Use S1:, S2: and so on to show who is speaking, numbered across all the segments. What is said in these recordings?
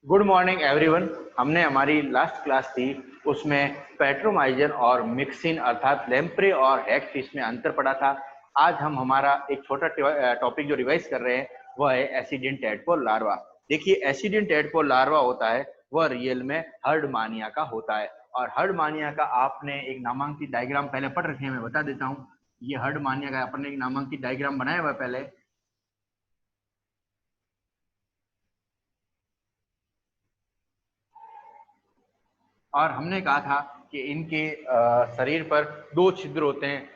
S1: Good morning everyone. हमने हमारी last class थी उसमें पेट्रोमाइजन और मिक्सिन अर्थात लेम्प्रे और हेक्स में अंतर पड़ा था। आज हम हमारा एक छोटा टॉपिक जो रिवाइज कर रहे हैं वह है एसिडिन टैडपोल लार्वा। देखिए, एसिडिन टैडपोल लार्वा होता है वह रियल में हर्डमानिया का होता है। और हर्डमानिया का आपने एक नामांकित डायग्राम पहले पढ़ रखे हैं, मैं बता देता हूँ। ये हर्डमानिया का अपने एक नामांकित डायग्राम बनाया हुआ है पहले। और हमने कहा था कि इनके शरीर पर दो छिद्र होते हैं,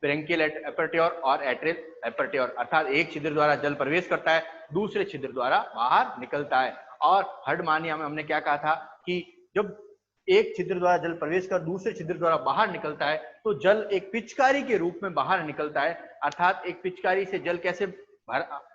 S1: ब्रेंकियल एपर्ट्योर और एट्रियल एपर्ट्योर, अर्थात एक छिद्र द्वारा जल प्रवेश करता है, दूसरे छिद्र द्वारा बाहर निकलता है। और हर्डमानिया में हमने क्या कहा था कि जब एक छिद्र द्वारा जल प्रवेश कर दूसरे छिद्र द्वारा बाहर निकलता है तो जल एक पिचकारी के रूप में बाहर निकलता है। अर्थात एक पिचकारी से जल कैसे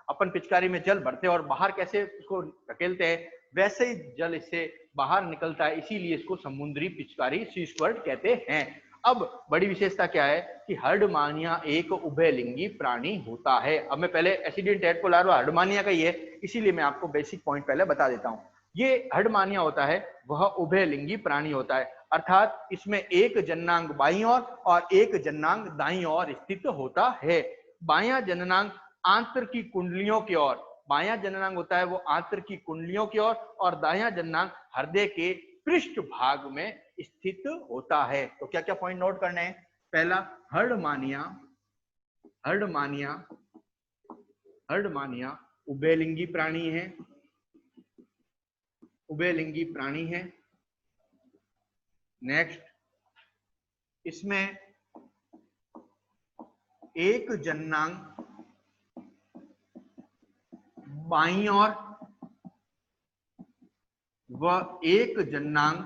S1: अपन पिचकारी में जल भरते हैं और बाहर कैसे उसको धकेलते हैं, वैसे ही जल इससे बाहर निकलता है, इसीलिए इसको समुद्री पिचकारी सी स्क्वर्ड कहते हैं। अब बड़ी विशेषता क्या है कि हर्डमानिया एक उभयलिंगी प्राणी होता है। अब मैं पहले एसिडिन टैडपोल लार्वा हर्डमानिया का ही है, इसीलिए मैं आपको बेसिक पॉइंट पहले बता देता हूं। ये हर्डमानिया होता है वह उभयलिंगी प्राणी होता है, अर्थात इसमें एक जननांग बाईं ओर और एक जननांग दाईं ओर स्थित होता है। बायां जननांग आंत्र की कुंडलियों की ओर, बायां जननांग होता है वो आंत्र की कुंडलियों की ओर और दायां जननांग हृदय के पृष्ठ भाग में स्थित होता है। तो क्या क्या पॉइंट नोट करने हैं? पहला, हर्डमानिया हर्डमानिया हर्डमानिया उभयलिंगी प्राणी है, उभयलिंगी प्राणी है। नेक्स्ट, इसमें एक जननांग बाईं ओर व एक जननांग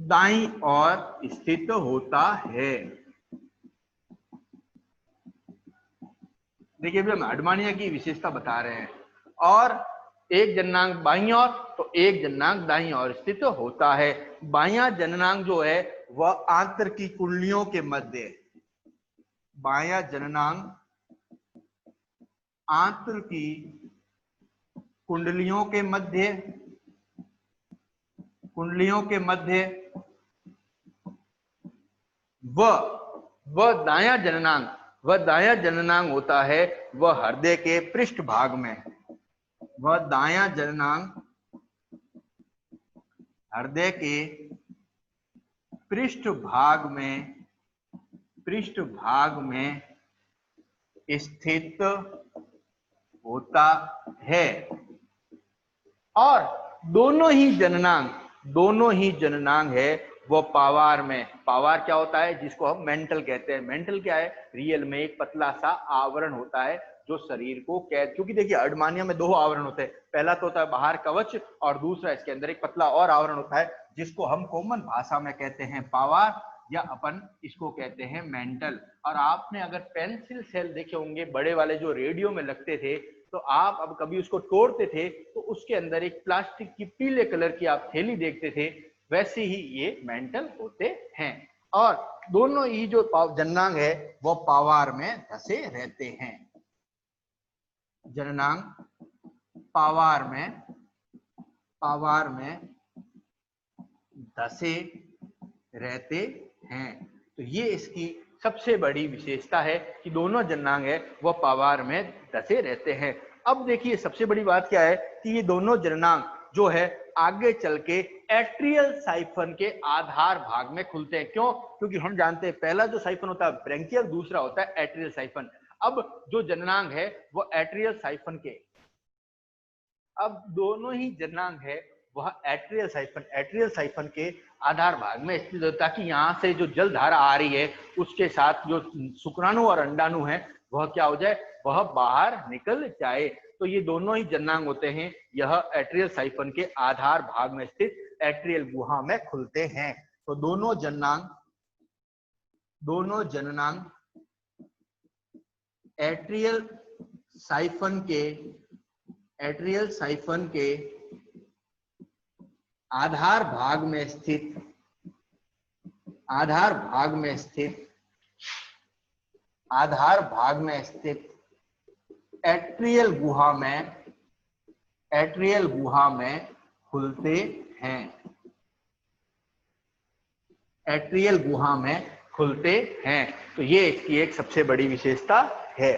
S1: दाईं ओर स्थित होता है। देखिए, अभी हम हर्डमानिया की विशेषता बता रहे हैं। और एक जननांग बाईं ओर तो एक जननांग दाईं ओर स्थित होता है। बायां जननांग जो है वह आंत्र की कुंडलियों के मध्य, बायां जननांग आंत्र की कुंडलियों के मध्य दायां जननांग होता है वह हृदय के पृष्ठ भाग में, वह दायां जननांग हृदय के पृष्ठ भाग में स्थित होता है। और दोनों ही जननांग है वो पावार में, पावार क्या होता है जिसको हम मेंटल कहते हैं। मेंटल क्या है? रियल में एक पतला सा आवरण होता है जो शरीर को कैद, क्योंकि देखिए हर्डमानिया में दो आवरण होते हैं, पहला तो होता है बाहर कवच और दूसरा इसके अंदर एक पतला और आवरण होता है जिसको हम कॉमन भाषा में कहते हैं पावार, या अपन इसको कहते हैं मेंटल। और आपने अगर पेंसिल सेल देखे होंगे बड़े वाले जो रेडियो में लगते थे, तो आप अब कभी उसको तोड़ते थे तो उसके अंदर एक प्लास्टिक की पीले कलर की आप थैली देखते थे, वैसे ही ये मेंटल होते हैं। और दोनों ही जो जननांग है वो पावार में धसे रहते हैं। जननांग पावार में धसे रहते हैं। तो ये इसकी सबसे बड़ी विशेषता है कि दोनों जननांग है वह पावार में धसे रहते हैं। अब देखिए, सबसे बड़ी बात क्या है कि ये दोनों जननांग जो है आगे चल के एट्रियल साइफन के आधार भाग में खुलते हैं। क्यों? क्योंकि हम जानते हैं पहला जो साइफन होता है ब्रेंकियल, दूसरा होता है एट्रियल साइफन। अब जो जननांग है वो एट्रियल दोनों ही जननांग है वह एट्रियल साइफन के आधार भाग में स्थित होता है, ताकि यहाँ से जो जल धारा आ रही है उसके साथ जो शुक्राणु और अंडाणु है वह क्या हो जाए, वह बाहर निकल जाए। तो ये दोनों ही जननांग होते हैं, यह एट्रियल साइफन के आधार भाग में स्थित एट्रियल गुहा में खुलते हैं। तो दोनों जननांग एट्रियल साइफन के आधार भाग में स्थित एट्रियल गुहा में खुलते हैं, एट्रियल गुहा में खुलते हैं। तो ये इसकी एक सबसे बड़ी विशेषता है।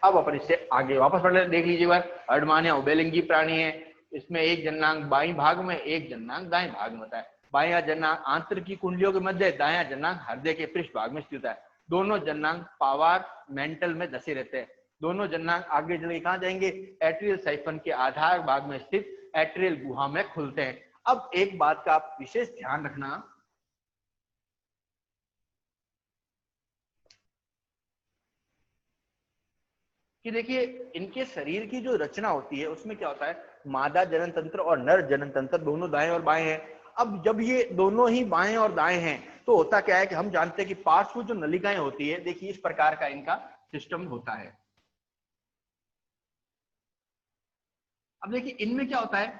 S1: अब अपन इससे आगे वापस पढ़ देख लीजिए बार। अर्धमान्य उभयलिंगी प्राणी है, इसमें एक जननांग बाईं भाग में, एक जननांग दाएं भाग में होता है। बायां जननांग आंत्र की कुंडलियों के मध्य, दायां जननांग हृदय के पृष्ठ भाग में स्थित होता है। दोनों जननांग पावार मेंटल में धसे रहते हैं। दोनों जननांग आगे चल के कहां जाएंगे, एट्रियल साइफन के आधार भाग में स्थित एट्रियल गुहा में खुलते हैं। अब एक बात का आप विशेष ध्यान रखना कि देखिए इनके शरीर की जो रचना होती है उसमें क्या होता है, मादा जनन तंत्र और नर जनन तंत्र दोनों दाएं और बाएं हैं। अब जब ये दोनों ही बाएं और दाएं हैं तो होता क्या है कि हम जानते हैं कि पार्श्व जो नलिकाएं होती है, देखिए इस प्रकार का इनका सिस्टम होता है। अब देखिए इनमें क्या होता है,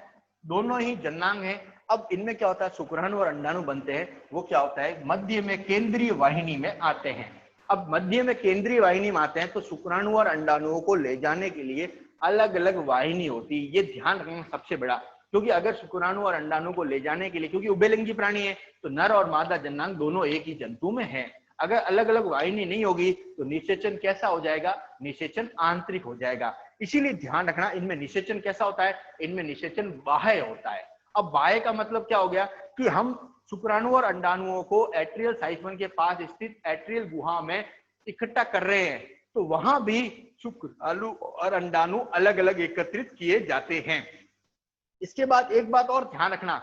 S1: दोनों ही जननांग है। अब इनमें क्या होता है, शुक्राणु और अंडाणु बनते हैं। वो क्या होता है, मध्य में केंद्रीय वाहिनी में आते हैं। अब मध्य में केंद्रीय वाहिनी में आते हैं तो शुक्राणु और अंडाणुओं को ले जाने के लिए अलग अलग वाहिनी होती है। ये ध्यान रखना सबसे बड़ा, क्योंकि अगर शुक्राणु और अंडाणु को ले जाने के लिए, क्योंकि उभयलिंगी प्राणी है तो नर और मादा जननांग दोनों एक ही जंतु में है। अगर अलग अलग वाहिनी नहीं होगी तो निषेचन कैसा हो जाएगा, निषेचन आंतरिक हो जाएगा। इसीलिए ध्यान रखना इनमें निषेचन कैसा होता है, इनमें निषेचन बाह्य होता है। अब बाह्य का मतलब क्या हो गया कि हम शुक्राणु और अंडाणुओं को एट्रियल साइफन के पास स्थित एट्रियल गुहा में इकट्ठा कर रहे हैं, तो वहां भी शुक्राणु और अंडाणु अलग अलग एकत्रित किए जाते हैं। इसके बाद एक बात और ध्यान रखना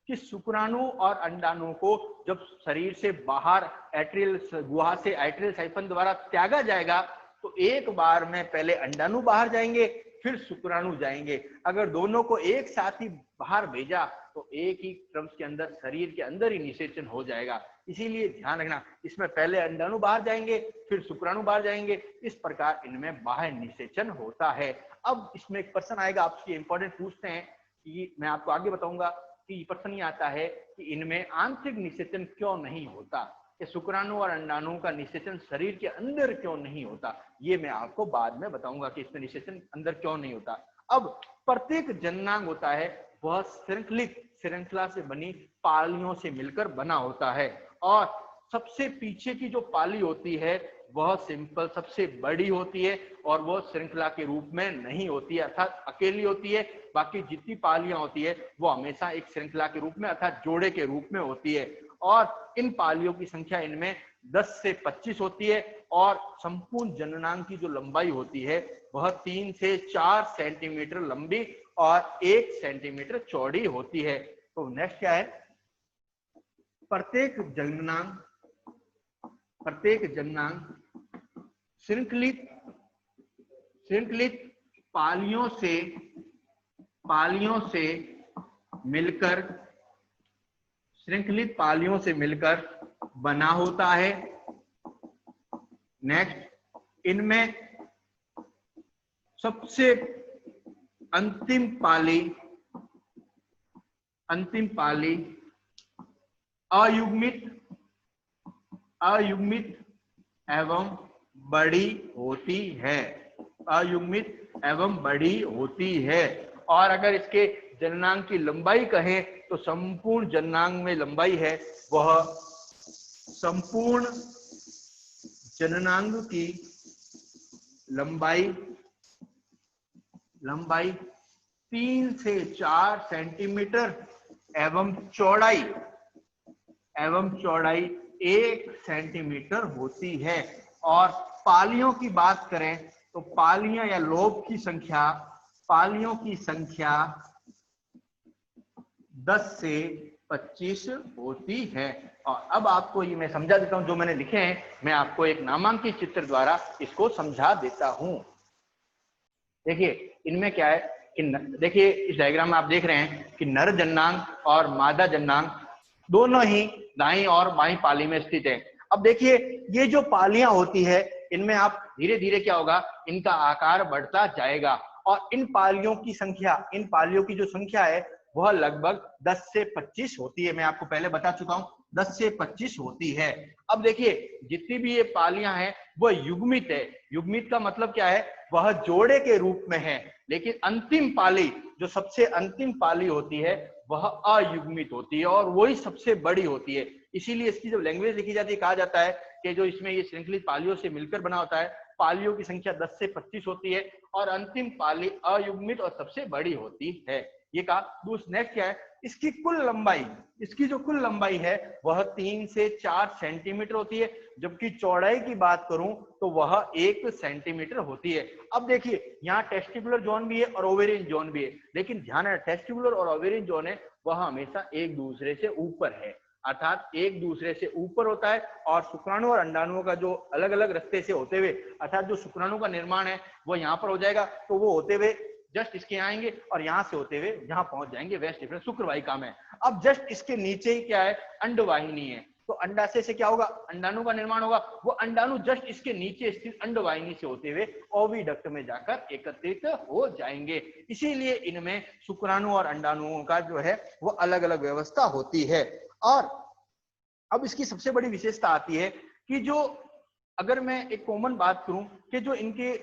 S1: कि शुक्राणु और अंडाणु को जब शरीर से बाहर एट्रियल गुहा से एट्रियल साइफन द्वारा त्यागा जाएगा तो एक बार में पहले अंडाणु बाहर जाएंगे फिर शुक्राणु जाएंगे। अगर दोनों को एक साथ ही बाहर भेजा तो एक ही क्रम के अंदर शरीर के अंदर ही निषेचन हो जाएगा। इसीलिए ध्यान रखना इसमें पहले अंडाणु बाहर जाएंगे फिर शुक्राणु बाहर जाएंगे, इस प्रकार इनमें बाह्य निषेचन होता है। अब इसमें एक प्रश्न आएगा आपसे इंपॉर्टेंट पूछते हैं कि मैं आपको आगे बताऊंगा कि प्रश्न ये आता है कि इनमें आंतरिक निषेचन क्यों नहीं होता, कि शुक्राणु और अंडाणु का निषेचन शरीर के अंदर क्यों नहीं होता। ये मैं आपको बाद में बताऊंगा कि इसमें निषेचन अंदर क्यों नहीं होता। अब प्रत्येक जननांग होता है वह श्रृंखलित श्रृंखला से बनी पालियों से मिलकर बना होता है, और सबसे पीछे की जो पाली होती है वह सिंपल सबसे बड़ी होती है और वह श्रृंखला के रूप में नहीं होती है, अर्थात अकेली होती है। बाकी जितनी पालियां होती है वो हमेशा एक श्रृंखला के रूप में अर्थात जोड़े के रूप में होती है, और इन पालियों की संख्या इनमें 10 से 25 होती है, और संपूर्ण जननांग की जो लंबाई होती है वह 3 से 4 सेंटीमीटर लंबी और 1 सेंटीमीटर चौड़ी होती है। तो नेक्स्ट क्या है, प्रत्येक जननांग श्रृंखलित पालियों से मिलकर बना होता है। नेक्स्ट, इनमें सबसे अंतिम पाली अयुग्मित एवं बड़ी होती है, अयुग्मित एवं बड़ी होती है। और अगर इसके जननांग की लंबाई कहें तो संपूर्ण जननांग में लंबाई है वह संपूर्ण जननांग की लंबाई 3 से 4 सेंटीमीटर एवं चौड़ाई 1 सेंटीमीटर होती है। और पालियों की बात करें तो पालियां या लोब की संख्या 10 से 25 होती है। और अब आपको ये मैं समझा देता हूं, जो मैंने लिखे हैं मैं आपको एक नामांकित चित्र द्वारा इसको समझा देता हूं। देखिए इनमें क्या है कि देखिए इस डायग्राम में आप देख रहे हैं कि नर जननांग और मादा जननांग दोनों ही दाईं और बाईं पाली में स्थित है। अब देखिए ये जो पालियां होती है इनमें आप धीरे धीरे क्या होगा, इनका आकार बढ़ता जाएगा, और इन पालियों की जो संख्या है वह लगभग 10 से 25 होती है। मैं आपको पहले बता चुका हूं 10 से 25 होती है। अब देखिए जितनी भी ये पालियां हैं वह युग्मित है। युग्मित का मतलब क्या है, वह जोड़े के रूप में है, लेकिन अंतिम पाली जो सबसे अंतिम पाली होती है वह अयुग्मित होती है और वही सबसे बड़ी होती है। इसीलिए इसकी जब लैंग्वेज लिखी जाती है कहा जाता है कि जो इसमें ये श्रृंखलित पालियों से मिलकर बना होता है, पालियों की संख्या 10 से 25 होती है और अंतिम पाली अयुग्मित और सबसे बड़ी होती है। ये कहा। नेक्स्ट क्या है, इसकी कुल लंबाई, इसकी जो कुल लंबाई है वह 3 से 4 सेंटीमीटर होती है, जबकि चौड़ाई की बात करूं तो वह 1 सेंटीमीटर होती है। अब देखिए यहाँ टेस्टिकुलर जोन भी है और ओवेरियन जोन भी है, लेकिन ध्यान है टेस्टिकुलर और ओवेरियन जोन है वह हमेशा एक दूसरे से ऊपर है, अर्थात एक दूसरे से ऊपर होता है। और शुक्राणु और अंडाणुओं का जो अलग अलग रास्ते से होते हुए, अर्थात जो शुक्राणु का निर्माण है वो यहाँ पर हो जाएगा, तो वो होते हुए जस्ट इसके आएंगे और यहाँ से होते हुए यहाँ पहुंच जाएंगे, वेस्ट डिफरेंस शुक्रवाहिका में। अब जस्ट इसके नीचे ही क्या है, अंडवाहिनी है, तो अंडाशय से क्या होगा, अंडाणु का निर्माण होगा। वो अंडाणु जस्ट इसके नीचे स्थित अंडवाहिनी से होते हुए ओविडक्ट में जाकर एकत्रित हो जाएंगे। इसीलिए इनमें शुक्राणु और अंडाणुओं का जो है वो अलग अलग व्यवस्था होती है। और अब इसकी सबसे बड़ी विशेषता आती है कि जो, अगर मैं एक कॉमन बात करूं कि जो इनके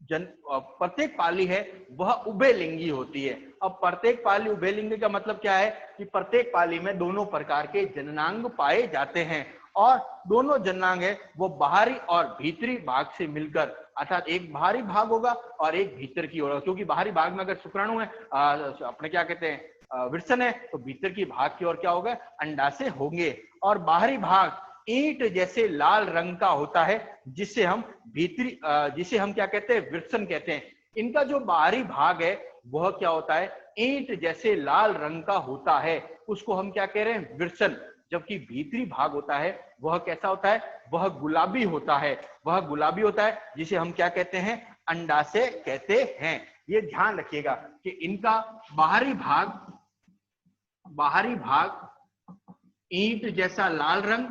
S1: प्रत्येक पाली है वह उभयलिंगी होती है। अब प्रत्येक पाली उभयलिंगी का मतलब क्या है कि प्रत्येक पाली में दोनों प्रकार के जननांग पाए जाते हैं और दोनों जननांग है वो बाहरी और भीतरी भाग से मिलकर, अर्थात एक बाहरी भाग होगा और एक भीतर की ओर, क्योंकि बाहरी भाग में अगर शुक्राणु है, अपने क्या कहते हैं विरसन है, तो भीतर की भाग की ओर क्या होगा, अंडाशय होंगे। और बाहरी भाग ईंट जैसे लाल रंग का होता है, जिसे हम भीतरी, जिसे हम क्या कहते हैं, विरसन कहते हैं। इनका जो बाहरी भाग है वह क्या होता है, ईंट जैसे लाल रंग का होता है, उसको हम क्या कह रहे हैं, विरसन। जबकि भीतरी भाग होता है वह कैसा होता है, वह गुलाबी होता है, वह गुलाबी होता है, जिसे हम क्या कहते हैं, अंडाशय कहते हैं। ये ध्यान रखिएगा कि इनका बाहरी भाग ईंट जैसा लाल रंग,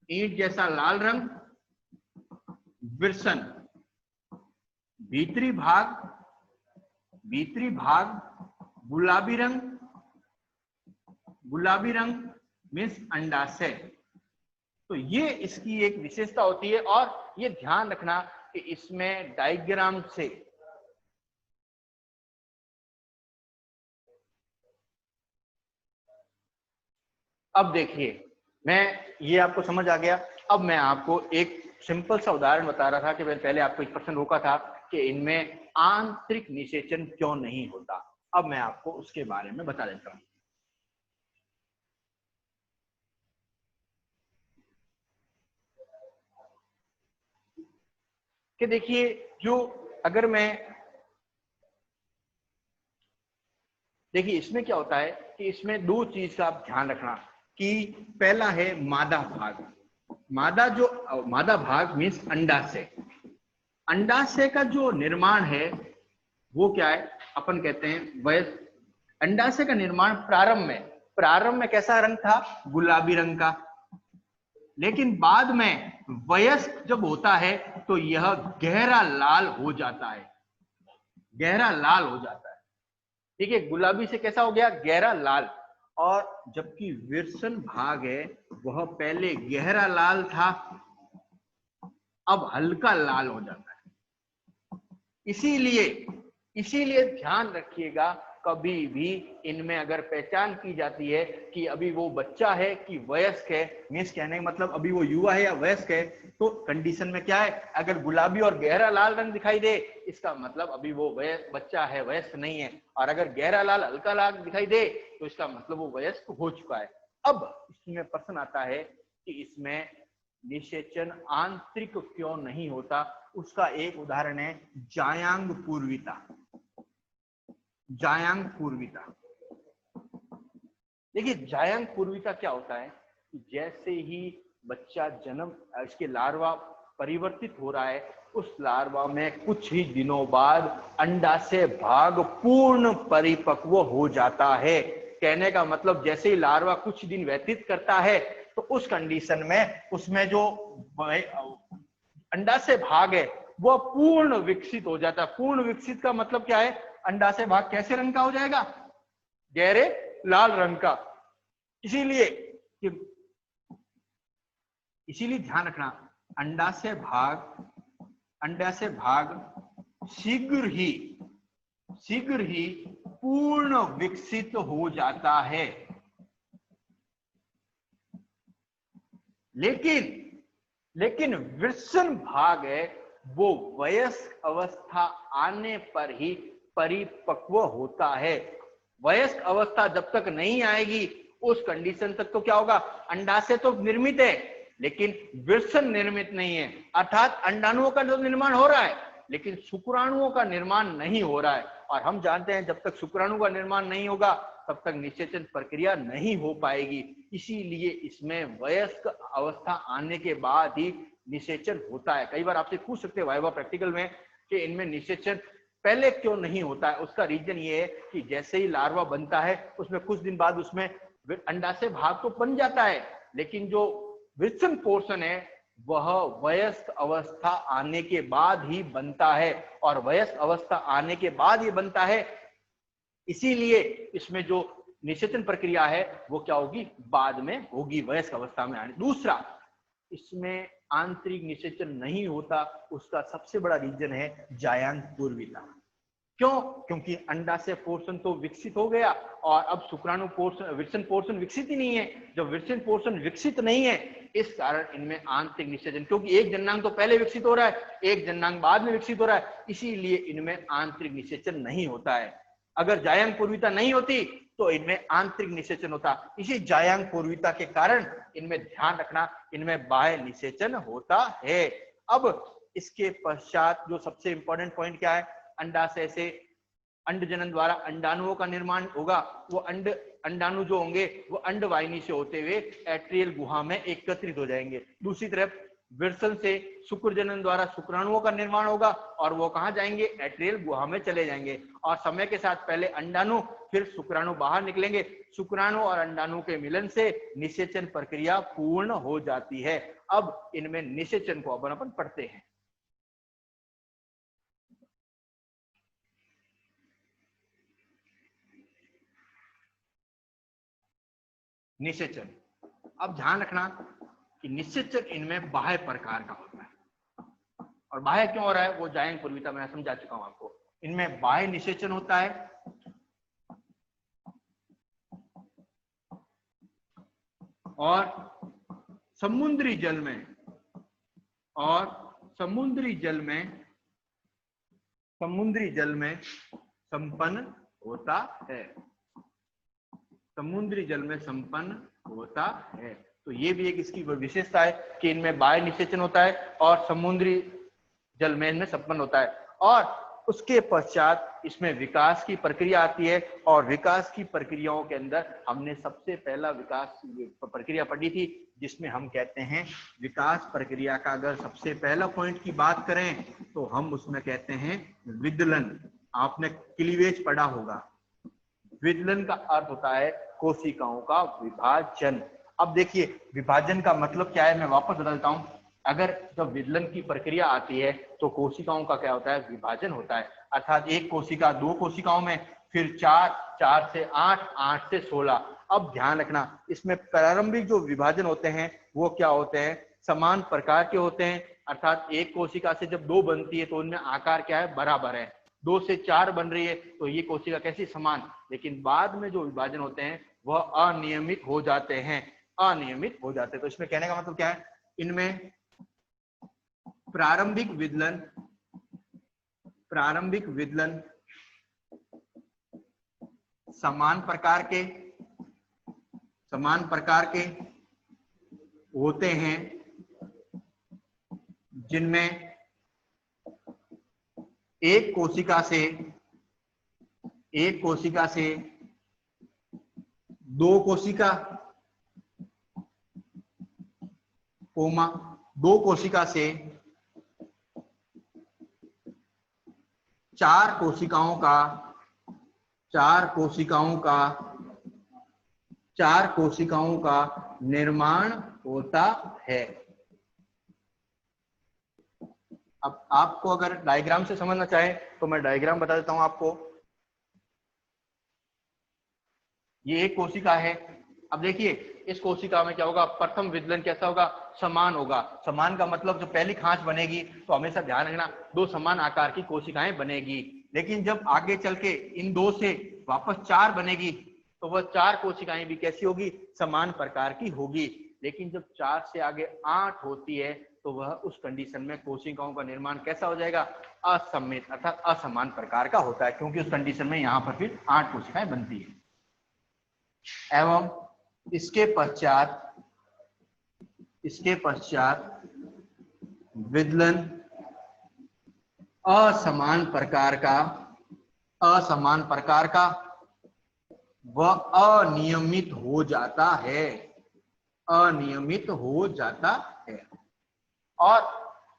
S1: ईंट जैसा लाल रंग विरसन। भीतरी भाग गुलाबी रंग मीन्स अंडाशय। तो ये इसकी एक विशेषता होती है। और ये ध्यान रखना कि इसमें डायग्राम से अब देखिए, मैं ये आपको समझ आ गया। अब मैं आपको एक सिंपल सा उदाहरण बता रहा था कि मैंने पहले आपको एक प्रश्न रोका था कि इनमें आंतरिक निषेचन क्यों नहीं होता। अब मैं आपको उसके बारे में बता देता हूं कि देखिए, जो अगर मैं देखिए इसमें क्या होता है कि इसमें दो चीज का आप ध्यान रखना कि पहला है मादा भाग। मादा भाग मीन्स अंडाशय। अंडाशय का जो निर्माण है वो क्या है, अपन कहते हैं वयस्क। अंडाशय का निर्माण प्रारंभ में कैसा रंग था, गुलाबी रंग का, लेकिन बाद में वयस्क जब होता है तो यह गहरा लाल हो जाता है, गहरा लाल हो जाता है। ठीक है, गुलाबी से कैसा हो गया, गहरा लाल। और जबकि विरसन भाग है वह पहले गहरा लाल था, अब हल्का लाल हो जाता है। इसीलिए ध्यान रखिएगा, कभी भी इनमें अगर पहचान की जाती है कि अभी वो बच्चा है कि वयस्क है, मीन्स कहने का मतलब अभी वो युवा है या वयस्क है, तो कंडीशन में क्या है, अगर गुलाबी और गहरा लाल रंग दिखाई दे इसका मतलब अभी वो बच्चा है, वयस्क नहीं है। और अगर गहरा लाल हल्का लाल दिखाई दे तो इसका मतलब वो वयस्क हो चुका है। अब इसमें प्रश्न आता है कि इसमें निषेचन आंतरिक क्यों नहीं होता। उसका एक उदाहरण है जायांग पूर्विता। जायांग पूर्विता, देखिए जायांग पूर्विता क्या होता है कि जैसे ही बच्चा जन्म, इसके लार्वा परिवर्तित हो रहा है, उस लार्वा में कुछ ही दिनों बाद अंडाशय भाग पूर्ण परिपक्व हो जाता है। कहने का मतलब जैसे ही लार्वा कुछ दिन व्यतीत करता है तो उस कंडीशन में उसमें जो अंडाशय भाग है वह पूर्ण विकसित हो जाता है। पूर्ण विकसित का मतलब क्या है, अंडाशय भाग कैसे रंग का हो जाएगा, गहरे लाल रंग का। इसीलिए कि इसीलिए ध्यान रखना, अंडाशय भाग शीघ्र ही पूर्ण विकसित हो जाता है, लेकिन विल्सन भाग है वो वयस्क अवस्था आने पर ही परिपक्व होता है। वयस्क अवस्था जब तक नहीं आएगी उस कंडीशन तक तो क्या होगा, अंडाशय तो निर्मित है लेकिन विल्सन निर्मित नहीं है, अर्थात अंडाणुओं का जो निर्माण हो रहा है लेकिन शुक्राणुओं का निर्माण नहीं हो रहा है। और हम जानते हैं जब तक शुक्राणु का निर्माण नहीं होगा तब तक निषेचन प्रक्रिया नहीं हो पाएगी। इसीलिए इसमें वयस्क अवस्था आने के बाद ही निषेचन होता है। कई बार आपसे पूछ सकते हैं वाइवा प्रैक्टिकल में कि इनमें निषेचन पहले क्यों नहीं होता है। उसका रीजन ये है कि जैसे ही लार्वा बनता है उसमें कुछ दिन बाद उसमें अंडाशय भाग तो बन जाता है, लेकिन जो विल्सन पोर्शन है वह वयस्क अवस्था आने के बाद ही बनता है, और वयस्क अवस्था आने के बाद ही बनता है। इसीलिए इसमें जो निषेचन प्रक्रिया है वो क्या होगी, बाद में होगी, वयस्क अवस्था में आने। दूसरा, इसमें आंतरिक निषेचन नहीं होता, उसका सबसे बड़ा रीजन है जायांग पूर्विता। क्यों? क्योंकि अंडाशय पोर्शन तो विकसित हो गया और अब शुक्राणु पोर्शन, विल्सन पोर्शन विकसित ही नहीं है। जब विल्सन पोर्शन विकसित नहीं है इस कारण इनमें आंतरिक निषेचन, क्योंकि एक जननांग तो पहले विकसित हो रहा है, एक जननांग बाद में विकसित हो रहा है, इसीलिए इनमें आंतरिक निषेचन नहीं होता है। अगर जायांग पूर्विता नहीं होती तो इनमें आंतरिक निषेचन होता। इसी जायांग पूर्विता के कारण इनमें ध्यान रखना, इनमें बाह्य निषेचन होता है। अब इसके पश्चात जो सबसे इंपॉर्टेंट पॉइंट क्या है, अंडाशय से अंडजनन द्वारा अंडाणुओं का निर्माण होगा। वो अंडाणु जो होंगे वो अंडवाहिनी से होते हुए एट्रियल गुहा में एकत्रित हो जाएंगे। दूसरी तरफ विल्सन से शुक्रजनन द्वारा शुक्राणुओं का निर्माण होगा और वो कहां जाएंगे, एट्रियल गुहा में चले जाएंगे। और समय के साथ पहले अंडाणु फिर शुक्राणु बाहर निकलेंगे। शुक्राणु और अंडाणु के मिलन से निषेचन प्रक्रिया पूर्ण हो जाती है। अब इनमें निषेचन को अपन पढ़ते हैं। निषेचन, अब ध्यान रखना कि निषेचन इनमें बाह्य प्रकार का होता है। और बाह्य क्यों हो रहा है वो जायांग पूर्विता मैं समझा चुका हूं आपको। इनमें बाह्य निषेचन होता है और समुद्री जल में संपन्न होता है। समुद्री जल में संपन्न होता है। तो ये भी एक इसकी विशेषता है कि इनमें बाह्य निषेचन होता है और समुद्री जल में इनमें संपन्न होता है। और उसके पश्चात इसमें विकास की प्रक्रिया आती है, और विकास की प्रक्रियाओं के अंदर हमने सबसे पहला विकास प्रक्रिया पढ़ी थी जिसमें हम कहते हैं विकास प्रक्रिया का अगर सबसे पहला पॉइंट की बात करें तो हम उसमें कहते हैं विदलन। आपने क्लीवेज पढ़ा होगा। विदलन का अर्थ होता है कोशिकाओं का विभाजन। अब देखिए विभाजन का मतलब क्या है मैं वापस बता देता हूं। अगर जब विदलन की प्रक्रिया आती है तो कोशिकाओं का क्या होता है, विभाजन होता है। अर्थात एक कोशिका दो कोशिकाओं में, फिर 4, 4 से 8, 8 से 16। अब ध्यान रखना इसमें प्रारंभिक जो विभाजन होते हैं वो क्या होते हैं, समान प्रकार के होते हैं। अर्थात एक कोशिका से जब दो बनती है तो उनमें आकार क्या है, बराबर है। 2 से 4 बन रही है तो ये कोशिका कैसी, समान। लेकिन बाद में जो विभाजन होते हैं वह अनियमित हो जाते हैं, अनियमित हो जाते हैं। तो इसमें कहने का मतलब क्या है, इनमें प्रारंभिक विदलन समान प्रकार के होते हैं, जिनमें एक कोशिका से दो कोशिका, दो कोशिका से 4 कोशिकाओं का निर्माण होता है। अब आपको अगर डायग्राम से समझना चाहे तो मैं डायग्राम बता देता हूं आपको। ये एक कोशिका है। अब देखिए इस कोशिका में क्या होगा, प्रथम विदलन कैसा होगा, समान होगा। समान का मतलब जो पहली खांच बनेगी तो हमेशा ध्यान रखना दो समान आकार की कोशिकाएं बनेगी। लेकिन जब आगे चल के इन दो से वापस चार बनेगी तो वह चार कोशिकाएं भी कैसी होगी, समान प्रकार की होगी। लेकिन जब चार से आगे 8 होती है तो वह उस कंडीशन में कोशिकाओं का निर्माण कैसा हो जाएगा, असममित अर्थात असमान प्रकार का होता है, क्योंकि उस कंडीशन में यहाँ पर फिर 8 कोशिकाएं बनती है। एवं इसके पश्चात विदलन असमान प्रकार का वह अनियमित हो जाता है, अनियमित हो जाता है। और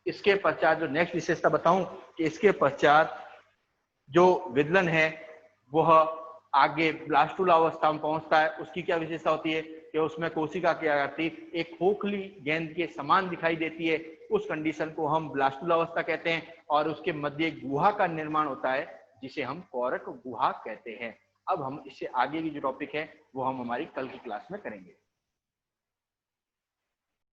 S1: इसके पश्चात जो नेक्स्ट विशेषता बताऊं कि इसके पश्चात जो विदलन है वह आगे ब्लास्टुला अवस्था में पहुंचता है। उसकी क्या विशेषता होती है कि उसमें कोशिका की आकृति एक खोखली गेंद के समान दिखाई देती है। उस कंडीशन को हम ब्लास्टुला अवस्था कहते हैं और उसके मध्य एक गुहा का निर्माण होता है जिसे हम कोरक गुहा कहते हैं। अब हम इससे आगे की जो टॉपिक है वो हम हमारी कल की क्लास में करेंगे।